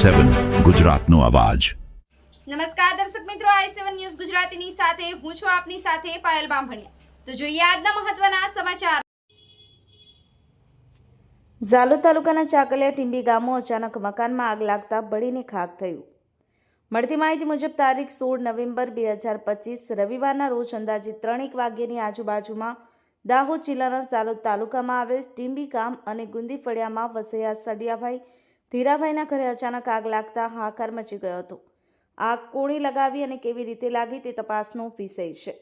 i7 ગુજરાતનો અવાજ। નમસ્કાર દર્શક મિત્રો, i7 ન્યૂઝ ગુજરાતીની સાથે હું છું આપની સાથે પાયલ બામભણિયા। તો જોઈએ આજના મહત્વના સમાચાર। ઝાલોદ તાલુકાના ચાકલિયા ટીંબી ગામમાં અચાનક મકાનમાં આગ લાગતા બળીને ખાખ થયું। મળતી માહિતી મુજબ તારીખ 16 નવેમ્બર 2025 રવિવારના રોજ અંદાજે 3:00 વાગ્યાની આજુબાજુમાં દાહોદ જિલ્લાના ઝાલોદ તાલુકામાં આવેલ ટીંબી ગામ અને ગુંદી ફળિયામાં વસૈયા સડિયાભાઈ ધીરાભાઈના ઘરે અચાનક આગ લાગતા હાહાકાર મચી ગયો હતો। આગ કોણે લગાવી અને કેવી રીતે લાગી તે તપાસનો વિષય છે।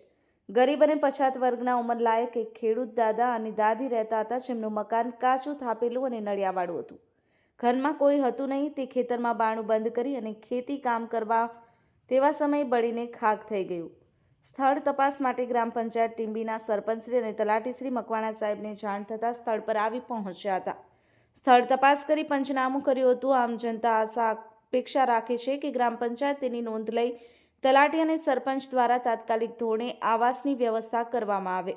ગરીબ અને પછાત વર્ગના ઉંમરલાયક એક ખેડૂત દાદા અને દાદી રહેતા હતા, જેમનું મકાન કાચું થાપેલું અને નળિયાવાળું હતું। ઘરમાં કોઈ હતું નહીં। તે ખેતરમાં બારણું બંધ કરી અને ખેતી કામ કરવા તેવા સમયે બળીને ખાખ થઈ ગયું। સ્થળ તપાસ માટે ગ્રામ પંચાયત ટીંબીના સરપંચશ્રી અને તલાટીશ્રી મકવાણા સાહેબને જાણ થતાં સ્થળ પર આવી પહોંચ્યા હતા। સ્થળ તપાસ કરી પંચનામું કર્યું હતું। આમ જનતા આશા અપેક્ષા રાખે છે કે ગ્રામ પંચાયત તેની નોંધ લઈ તલાટી અને સરપંચ દ્વારા તાત્કાલિક ધોરણે આવાસની વ્યવસ્થા કરવામાં આવે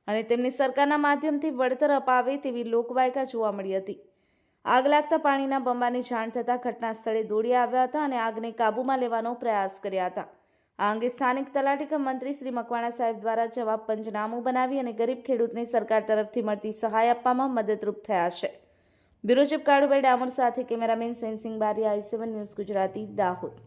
અને તેમને સરકારના માધ્યમથી વળતર અપાવે તેવી લોકવાયકા જોવા મળી હતી। આગ લાગતા પાણીના બંબાની જાણ થતાં ઘટના સ્થળે દોડી આવ્યા હતા અને આગને કાબૂમાં લેવાનો પ્રયાસ કર્યા હતા। આ અંગે સ્થાનિક તલાટી મંત્રી શ્રી મકવાણા સાહેબ દ્વારા જવાબ પંચનામું બનાવી અને ગરીબ ખેડૂતને સરકાર તરફથી મળતી સહાય આપવામાં મદદરૂપ થયા છે। બ્યુરો ચીફ કાળુભાઈ ડામોર સાથે cameraman Sensing Bariya, i7 news Gujarati, Dahod.